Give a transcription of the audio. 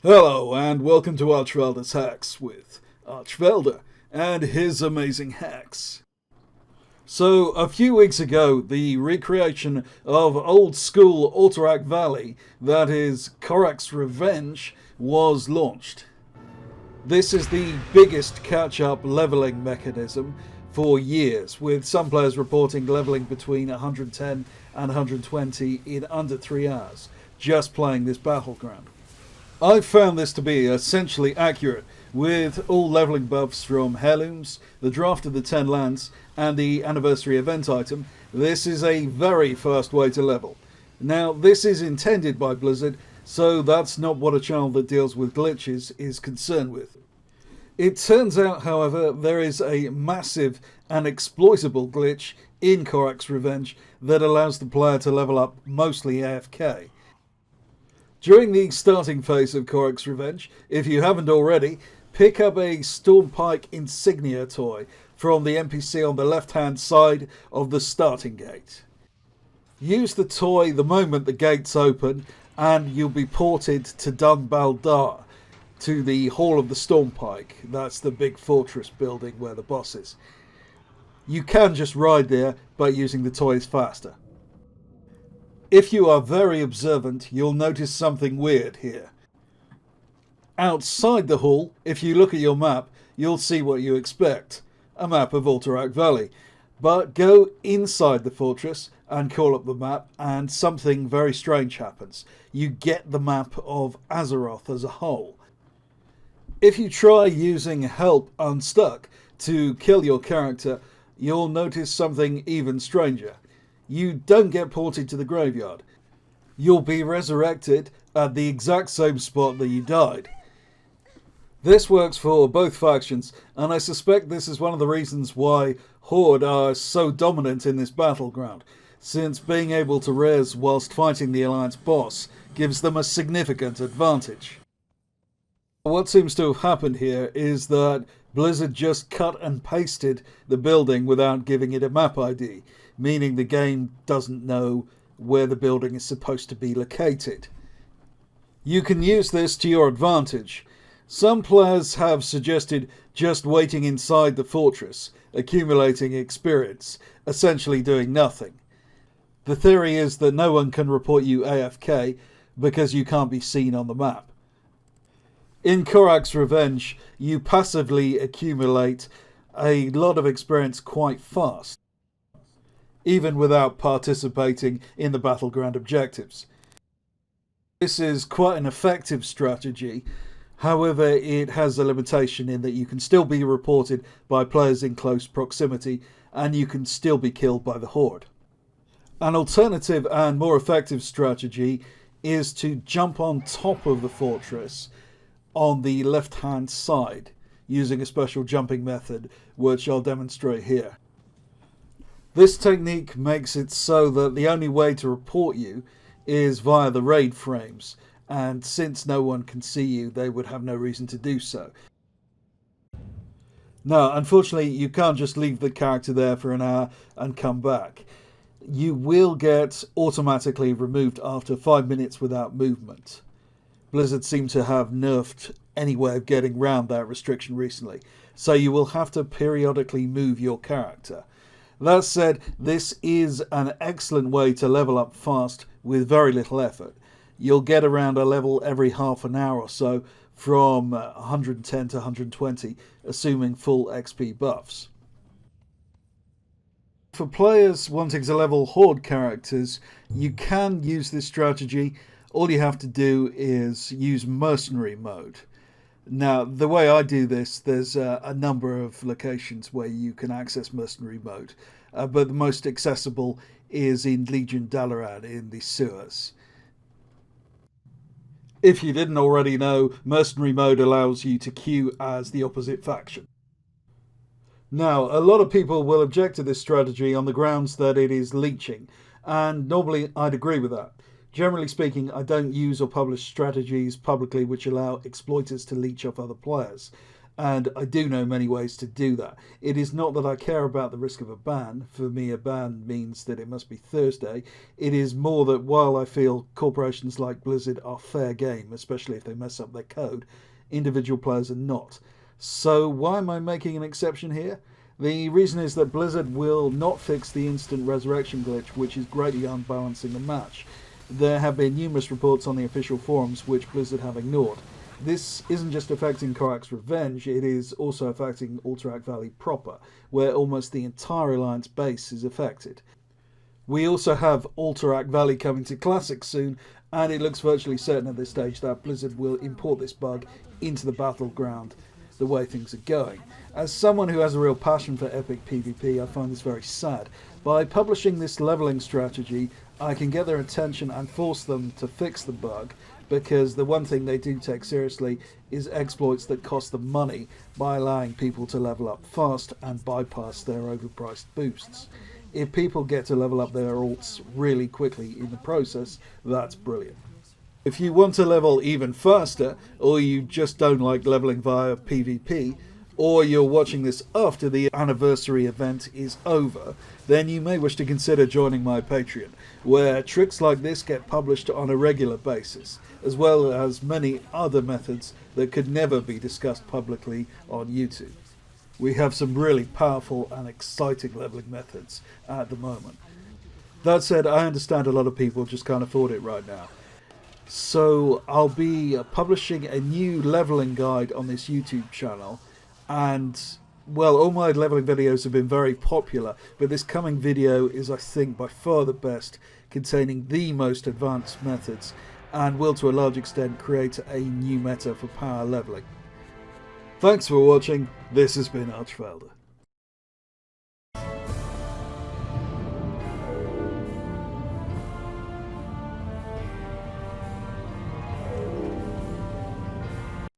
Hello and welcome to Archvelder's Hacks with Archvelder and his amazing hacks. So, a few weeks ago, the recreation of old school Alterac Valley, that is Korrak's Revenge, was launched. This is the biggest catch-up leveling mechanism for years, with some players reporting leveling between 110 and 120 in under 3 hours, just playing this battleground. I've found this to be essentially accurate, with all levelling buffs from Heirlooms, the Draft of the 10 Lands, and the Anniversary event item. This is a very fast way to level. Now, this is intended by Blizzard, so that's not what a channel that deals with glitches is concerned with. It turns out, however, there is a massive and exploitable glitch in Korrak's Revenge that allows the player to level up mostly AFK. During the starting phase of Korrak's Revenge, if you haven't already, pick up a Stormpike insignia toy from the NPC on the left-hand side of the starting gate. Use the toy the moment the gates open, and you'll be ported to Dun Baldar, to the Hall of the Stormpike. That's the big fortress building where the boss is. You can just ride there, but using the toy is faster. If you are very observant, you'll notice something weird here. Outside the hall, if you look at your map, you'll see what you expect. A map of Alterac Valley. But go inside the fortress and call up the map, and something very strange happens. You get the map of Azeroth as a whole. If you try using Help Unstuck to kill your character, you'll notice something even stranger. You don't get ported to the graveyard. You'll be resurrected at the exact same spot that you died. This works for both factions, and I suspect this is one of the reasons why Horde are so dominant in this battleground, since being able to res whilst fighting the Alliance boss gives them a significant advantage. What seems to have happened here is that Blizzard just cut and pasted the building without giving it a map ID, meaning the game doesn't know where the building is supposed to be located. You can use this to your advantage. Some players have suggested just waiting inside the fortress, accumulating experience, essentially doing nothing. The theory is that no one can report you AFK because you can't be seen on the map. In Korrak's Revenge, you passively accumulate a lot of experience quite fast, even without participating in the battleground objectives. This is quite an effective strategy, however it has a limitation in that you can still be reported by players in close proximity and you can still be killed by the Horde. An alternative and more effective strategy is to jump on top of the fortress on the left-hand side using a special jumping method which I'll demonstrate here. This technique makes it so that the only way to report you is via the raid frames, and since no one can see you, they would have no reason to do so. Now, unfortunately, you can't just leave the character there for an hour and come back. You will get automatically removed after 5 minutes without movement. Blizzard seem to have nerfed any way of getting round that restriction recently, so you will have to periodically move your character. That said, this is an excellent way to level up fast with very little effort. You'll get around a level every half an hour or so from 110 to 120, assuming full XP buffs. For players wanting to level Horde characters, you can use this strategy. All you have to do is use Mercenary mode. Now, the way I do this, there's a number of locations where you can access Mercenary mode, but the most accessible is in Legion Dalaran in the sewers. If you didn't already know, Mercenary mode allows you to queue as the opposite faction. Now, a lot of people will object to this strategy on the grounds that it is leeching, and normally I'd agree with that. Generally speaking, I don't use or publish strategies publicly which allow exploiters to leech off other players. And I do know many ways to do that. It is not that I care about the risk of a ban. For me, a ban means that it must be Thursday. It is more that while I feel corporations like Blizzard are fair game, especially if they mess up their code, individual players are not. So why am I making an exception here? The reason is that Blizzard will not fix the instant resurrection glitch, which is greatly unbalancing the match. There have been numerous reports on the official forums which Blizzard have ignored. This isn't just affecting Korrak's revenge, it is also affecting Alterac Valley proper, where almost the entire Alliance base is affected. We also have Alterac Valley coming to Classic soon, and it looks virtually certain at this stage that Blizzard will import this bug into the battleground the way things are going. As someone who has a real passion for epic PvP, I find this very sad. By publishing this leveling strategy, I can get their attention and force them to fix the bug, because the one thing they do take seriously is exploits that cost them money by allowing people to level up fast and bypass their overpriced boosts. If people get to level up their alts really quickly in the process, that's brilliant. If you want to level even faster, or you just don't like leveling via PvP, or you're watching this after the anniversary event is over, then you may wish to consider joining my Patreon, where tricks like this get published on a regular basis, as well as many other methods that could never be discussed publicly on YouTube. We have some really powerful and exciting leveling methods at the moment. That said, I understand a lot of people just can't afford it right now. So I'll be publishing a new leveling guide on this YouTube channel, and well, all my leveling videos have been very popular, but this coming video is, I think, by far the best, containing the most advanced methods, and will to a large extent create a new meta for power leveling. Thanks for watching. This has been Archfelder.